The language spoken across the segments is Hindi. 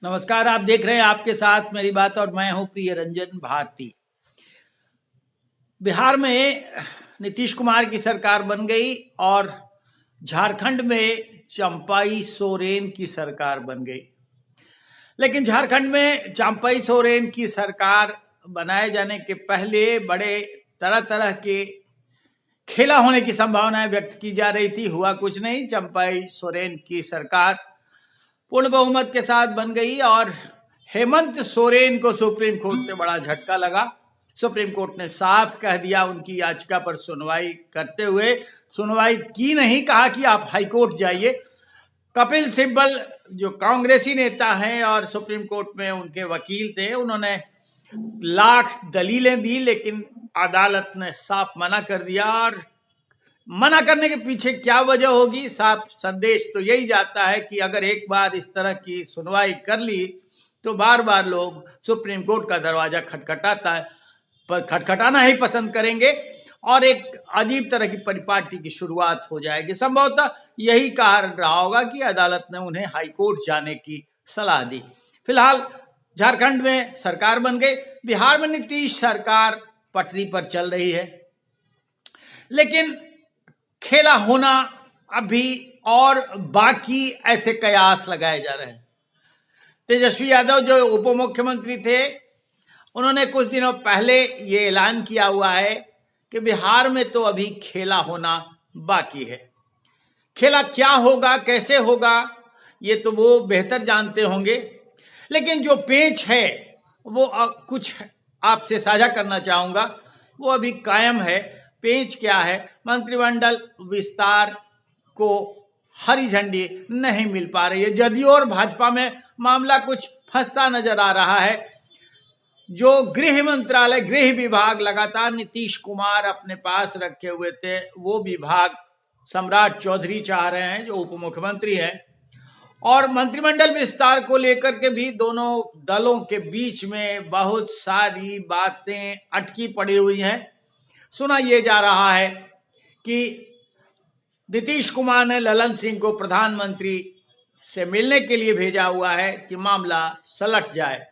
नमस्कार, आप देख रहे हैं आपके साथ मेरी बात और मैं हूं प्रिय रंजन भारती। बिहार में नीतीश कुमार की सरकार बन गई और झारखंड में चंपाई सोरेन की सरकार बन गई। लेकिन झारखंड में चंपाई सोरेन की सरकार बनाए जाने के पहले बड़े तरह तरह के खेला होने की संभावनाएं व्यक्त की जा रही थी। हुआ कुछ नहीं, चंपाई सोरेन की सरकार पूर्ण बहुमत के साथ बन गई और हेमंत सोरेन को सुप्रीम कोर्ट से बड़ा झटका लगा। सुप्रीम कोर्ट ने साफ कह दिया, उनकी याचिका पर सुनवाई करते हुए, सुनवाई की नहीं, कहा कि आप हाईकोर्ट जाइए। कपिल सिब्बल जो कांग्रेसी नेता हैं और सुप्रीम कोर्ट में उनके वकील थे, उन्होंने लाख दलीलें दी, लेकिन अदालत ने साफ मना कर दिया। और मना करने के पीछे क्या वजह होगी, साफ संदेश तो यही जाता है कि अगर एक बार इस तरह की सुनवाई कर ली तो बार बार लोग सुप्रीम कोर्ट का दरवाजा खटखटाना ही पसंद करेंगे और एक अजीब तरह की परिपाटी की शुरुआत हो जाएगी। संभवतः यही कारण रहा होगा कि अदालत ने उन्हें हाईकोर्ट जाने की सलाह दी। फिलहाल झारखंड में सरकार बन गई, बिहार में नीतीश सरकार पटरी पर चल रही है, लेकिन खेला होना अभी और बाकी ऐसे कयास लगाए जा रहे हैं। तेजस्वी यादव जो उप मुख्यमंत्री थे, उन्होंने कुछ दिनों पहले ये ऐलान किया हुआ है कि बिहार में तो अभी खेला होना बाकी है। खेला क्या होगा, कैसे होगा, ये तो वो बेहतर जानते होंगे, लेकिन जो पेच है वो कुछ आपसे साझा करना चाहूंगा, वो अभी कायम है। पेच क्या है? मंत्रिमंडल विस्तार को हरी झंडी नहीं मिल पा रही है। जदयू और भाजपा में मामला कुछ फंसता नजर आ रहा है। जो गृह मंत्रालय, गृह विभाग लगातार नीतीश कुमार अपने पास रखे हुए थे, वो विभाग सम्राट चौधरी चाह रहे हैं, जो उप मुख्यमंत्री हैं। और मंत्रिमंडल विस्तार को लेकर के भी दोनों दलों के बीच में बहुत सारी बातें अटकी पड़ी हुई हैं। सुना यह जा रहा है कि नीतीश कुमार ने ललन सिंह को प्रधानमंत्री से मिलने के लिए भेजा हुआ है कि मामला सलट जाए।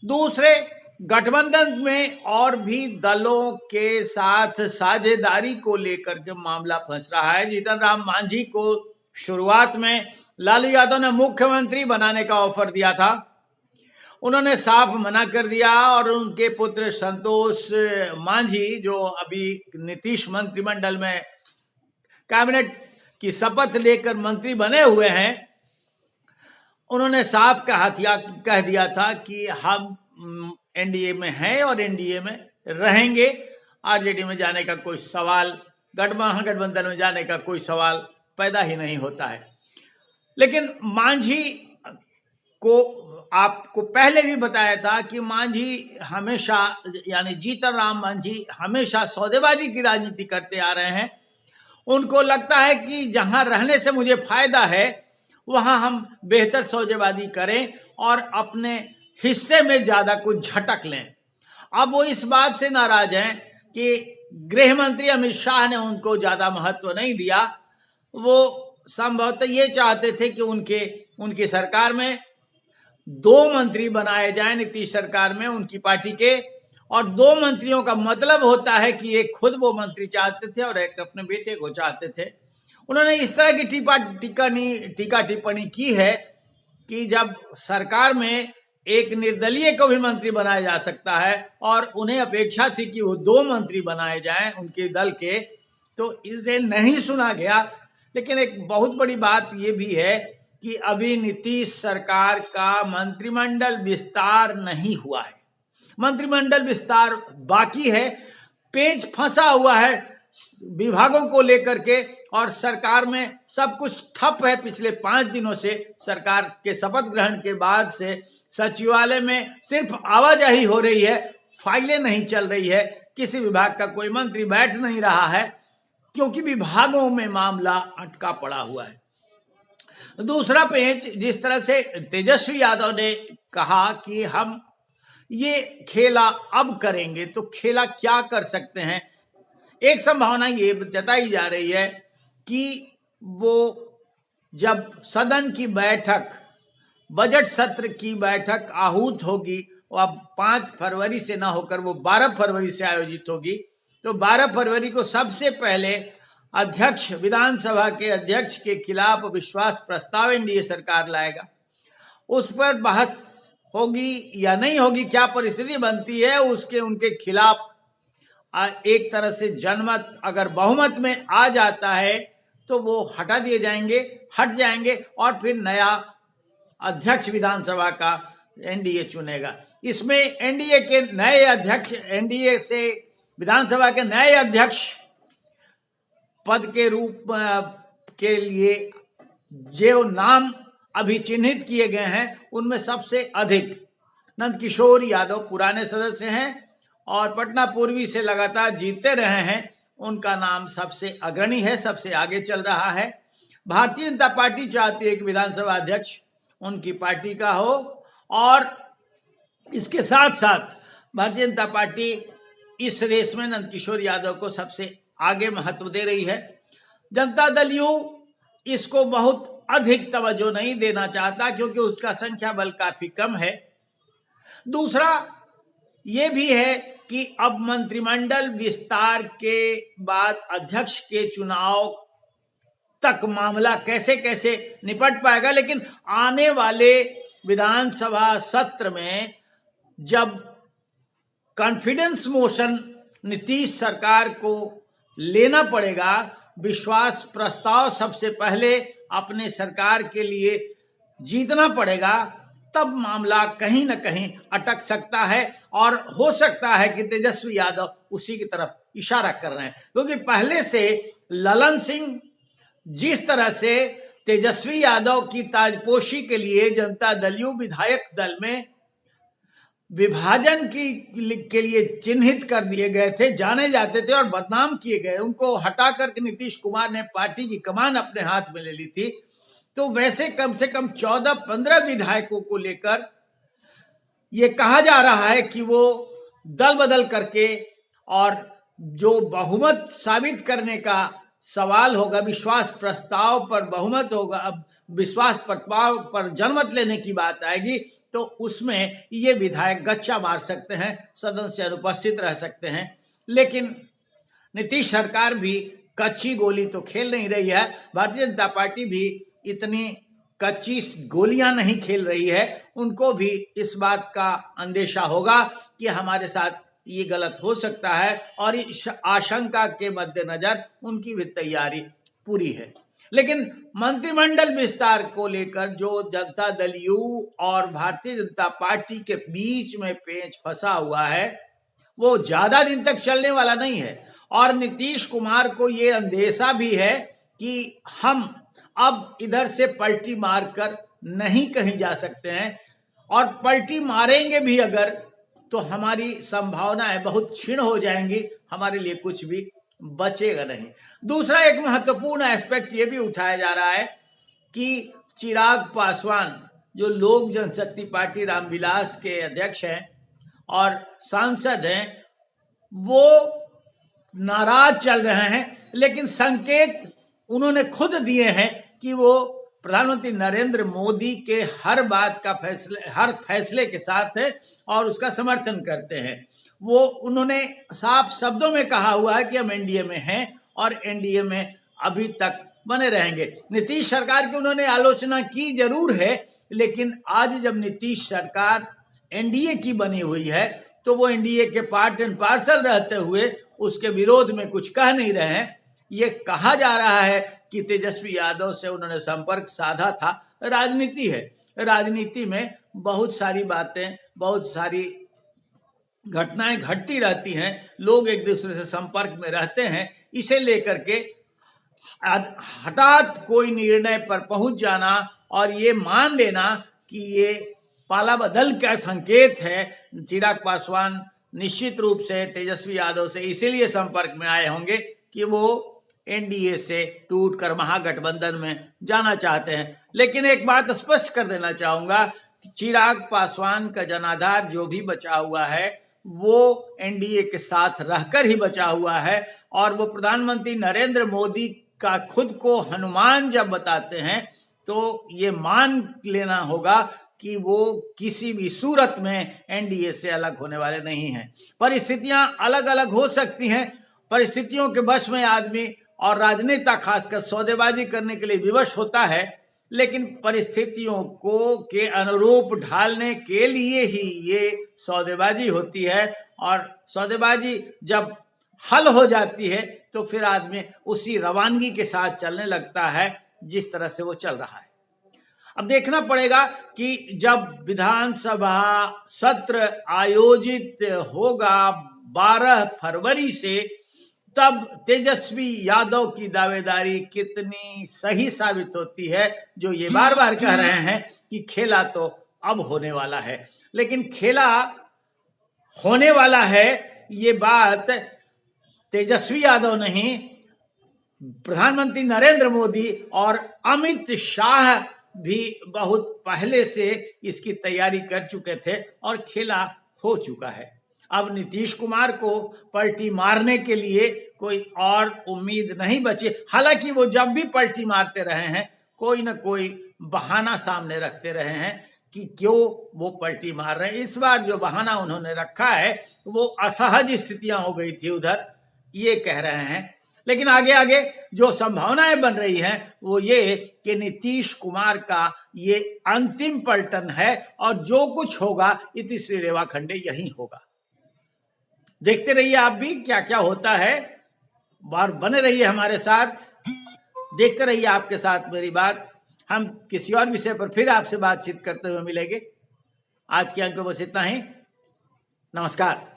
दूसरे, गठबंधन में और भी दलों के साथ साझेदारी को लेकर के मामला फंस रहा है। जीतन राम मांझी को शुरुआत में लालू यादव ने मुख्यमंत्री बनाने का ऑफर दिया था, उन्होंने साफ मना कर दिया और उनके पुत्र संतोष मांझी, जो अभी नीतीश मंत्रिमंडल में कैबिनेट की शपथ लेकर मंत्री बने हुए हैं, उन्होंने साफ कह दिया था कि हम एनडीए में हैं और एनडीए में रहेंगे। आरजेडी में जाने का कोई सवाल, गठबंधन में जाने का कोई सवाल पैदा ही नहीं होता है। लेकिन मांझी को आपको पहले भी बताया था कि मांझी हमेशा, यानी जीतन राम मांझी हमेशा सौदेबाजी की राजनीति करते आ रहे हैं। उनको लगता है कि जहां रहने से मुझे फायदा है वहां हम बेहतर सौदेबाजी करें और अपने हिस्से में ज्यादा कुछ झटक लें। अब वो इस बात से नाराज हैं कि गृह मंत्री अमित शाह ने उनको ज्यादा महत्व नहीं दिया। वो संभवतः ये चाहते थे कि उनकी सरकार में 2 मंत्री बनाए जाएं, नीतीश सरकार में उनकी पार्टी के, और 2 मंत्रियों का मतलब होता है कि एक खुद वो मंत्री चाहते थे और एक अपने बेटे को चाहते थे। उन्होंने इस तरह की टीका टिप्पणी की है कि जब सरकार में एक निर्दलीय को भी मंत्री बनाया जा सकता है और उन्हें अपेक्षा थी कि वो 2 मंत्री बनाए जाएं उनके दल के, तो इसे नहीं सुना गया। लेकिन एक बहुत बड़ी बात ये भी है कि अभी नीतीश सरकार का मंत्रिमंडल विस्तार नहीं हुआ है, मंत्रिमंडल विस्तार बाकी है। पेच फंसा हुआ है विभागों को लेकर के और सरकार में सब कुछ ठप है। पिछले 5 दिनों से सरकार के शपथ ग्रहण के बाद से सचिवालय में सिर्फ आवाजाही हो रही है, फाइलें नहीं चल रही है, किसी विभाग का कोई मंत्री बैठ नहीं रहा है, क्योंकि विभागों में मामला अटका पड़ा हुआ है। दूसरा पेच, जिस तरह से तेजस्वी यादव ने कहा कि हम ये खेला अब करेंगे, तो खेला क्या कर सकते हैं? एक संभावना ये जताई जा रही है कि वो जब सदन की बैठक बजट सत्र की बैठक आहूत होगी, वो अब 5 फरवरी से ना होकर वो 12 फरवरी से आयोजित होगी। तो 12 फरवरी को सबसे पहले अध्यक्ष, विधानसभा के अध्यक्ष के खिलाफ विश्वास प्रस्ताव एनडीए सरकार लाएगा। उस पर बहस होगी या नहीं होगी, क्या परिस्थिति बनती है उसके उनके खिलाफ एक तरह से जनमत अगर बहुमत में आ जाता है तो वो हटा दिए जाएंगे, हट जाएंगे और फिर नया अध्यक्ष विधानसभा का एनडीए चुनेगा। इसमें एनडीए के नए अध्यक्ष, एनडीए से विधानसभा के नए अध्यक्ष पद के रूप के लिए जो नाम अभी चिन्हित किए गए हैं उनमें सबसे अधिक नंदकिशोर यादव पुराने सदस्य हैं और पटना पूर्वी से लगातार जीतते रहे हैं, उनका नाम सबसे अग्रणी है, सबसे आगे चल रहा है। भारतीय जनता पार्टी चाहती है कि विधानसभा अध्यक्ष उनकी पार्टी का हो और इसके साथ साथ भारतीय जनता पार्टी इस रेस में नंदकिशोर यादव को सबसे आगे महत्व दे रही है। जनता दल यू इसको बहुत अधिक तवज्जो नहीं देना चाहता क्योंकि उसका संख्या बल काफी कम है। दूसरा ये भी है कि अब मंत्रिमंडल विस्तार के बाद अध्यक्ष के चुनाव तक मामला कैसे कैसे निपट पाएगा, लेकिन आने वाले विधानसभा सत्र में जब कॉन्फिडेंस मोशन नीतीश सरकार को लेना पड़ेगा, विश्वास प्रस्ताव सबसे पहले अपने सरकार के लिए जीतना पड़ेगा, तब मामला कहीं न कहीं अटक सकता है और हो सकता है कि तेजस्वी यादव उसी की तरफ इशारा कर रहे हैं। क्योंकि पहले से ललन सिंह जिस तरह से तेजस्वी यादव की ताजपोशी के लिए जनता दल यू विधायक दल में विभाजन के लिए चिन्हित कर दिए गए थे, जाने जाते थे और बदनाम किए गए, उनको हटा करके नीतीश कुमार ने पार्टी की कमान अपने हाथ में ले ली थी। तो वैसे कम से कम 14-15 विधायकों को लेकर ये कहा जा रहा है कि वो दल बदल करके और जो बहुमत साबित करने का सवाल होगा, विश्वास प्रस्ताव पर बहुमत होगा, अब विश्वास प्रस्ताव पर जनमत लेने की बात आएगी तो उसमें ये विधायक गच्चा मार सकते हैं, सदन से अनुपस्थित रह सकते हैं। लेकिन नीतीश सरकार भी कच्ची गोली तो खेल नहीं रही है, भारतीय जनता पार्टी भी इतनी कच्ची गोलियां नहीं खेल रही है। उनको भी इस बात का अंदेशा होगा कि हमारे साथ ये गलत हो सकता है और इस आशंका के मद्देनजर उनकी भी तैयारी पूरी है। लेकिन मंत्रिमंडल विस्तार को लेकर जो जनता दल यू और भारतीय जनता पार्टी के बीच में पेंच फंसा हुआ है वो ज्यादा दिन तक चलने वाला नहीं है और नीतीश कुमार को ये अंदेशा भी है कि हम अब इधर से पलटी मारकर नहीं कहीं जा सकते हैं और पलटी मारेंगे भी अगर तो हमारी संभावनाएं बहुत क्षीण हो जाएंगी, हमारे लिए कुछ भी बचेगा नहीं। दूसरा एक महत्वपूर्ण एस्पेक्ट ये भी उठाया जा रहा है कि चिराग पासवान जो लोक जनशक्ति पार्टी रामविलास के अध्यक्ष हैं और सांसद हैं, वो नाराज चल रहे हैं, लेकिन संकेत उन्होंने खुद दिए हैं कि वो प्रधानमंत्री नरेंद्र मोदी के हर बात का हर फैसले के साथ है और उसका समर्थन करते हैं। वो उन्होंने साफ शब्दों में कहा हुआ है कि हम एनडीए में हैं और एनडीए में अभी तक बने रहेंगे। नीतीश सरकार की उन्होंने आलोचना की जरूर है, लेकिन आज जब नीतीश सरकार एनडीए की बनी हुई है तो वो एनडीए के पार्ट एंड पार्सल रहते हुए उसके विरोध में कुछ कह नहीं रहे हैं। ये कहा जा रहा है कि तेजस्वी यादव से उन्होंने संपर्क साधा था। राजनीति है, राजनीति में बहुत सारी बातें, बहुत सारी घटनाएं घटती रहती हैं, लोग एक दूसरे से संपर्क में रहते हैं। इसे लेकर के हठात कोई निर्णय पर पहुंच जाना और ये मान लेना कि ये पाला बदल का संकेत है। चिराग पासवान निश्चित रूप से तेजस्वी यादव से इसीलिए संपर्क में आए होंगे कि वो एनडीए से टूटकर महागठबंधन में जाना चाहते हैं। लेकिन एक बात स्पष्ट कर देना चाहूंगा, चिराग पासवान का जनाधार जो भी बचा हुआ है वो एनडीए के साथ रहकर ही बचा हुआ है और वो प्रधानमंत्री नरेंद्र मोदी का खुद को हनुमान जब बताते हैं तो ये मान लेना होगा कि वो किसी भी सूरत में एनडीए से अलग होने वाले नहीं हैं। परिस्थितियां अलग अलग हो सकती हैं, परिस्थितियों के वश में आदमी और राजनेता खासकर सौदेबाजी करने के लिए विवश होता है, लेकिन परिस्थितियों को के अनुरूप ढालने के लिए ही ये सौदेबाजी होती है। और सौदेबाजी जब हल हो जाती है तो फिर आदमी उसी रवानगी के साथ चलने लगता है जिस तरह से वो चल रहा है। अब देखना पड़ेगा कि जब विधानसभा सत्र आयोजित होगा 12 फरवरी से, तब तेजस्वी यादव की दावेदारी कितनी सही साबित होती है, जो ये बार बार कह रहे हैं कि खेला तो अब होने वाला है। लेकिन खेला होने वाला है ये बात तेजस्वी यादव नहीं, प्रधानमंत्री नरेंद्र मोदी और अमित शाह भी बहुत पहले से इसकी तैयारी कर चुके थे और खेला हो चुका है। अब नीतीश कुमार को पलटी मारने के लिए कोई और उम्मीद नहीं बची। हालांकि वो जब भी पलटी मारते रहे हैं कोई ना कोई बहाना सामने रखते रहे हैं कि क्यों वो पलटी मार रहे हैं। इस बार जो बहाना उन्होंने रखा है वो असहज स्थितियां हो गई थी उधर, ये कह रहे हैं। लेकिन आगे आगे जो संभावनाएं बन रही हैं वो ये कि नीतीश कुमार का ये अंतिम पलटन है और जो कुछ होगा इतिश्री रेवा खंडे यही होगा। देखते रहिए आप भी क्या क्या होता है, बार बने रहिए हमारे साथ, देखते रहिए आपके साथ मेरी बात। हम किसी और विषय पर फिर आपसे बातचीत करते हुए मिलेंगे। आज के अंक में बस इतना ही। नमस्कार।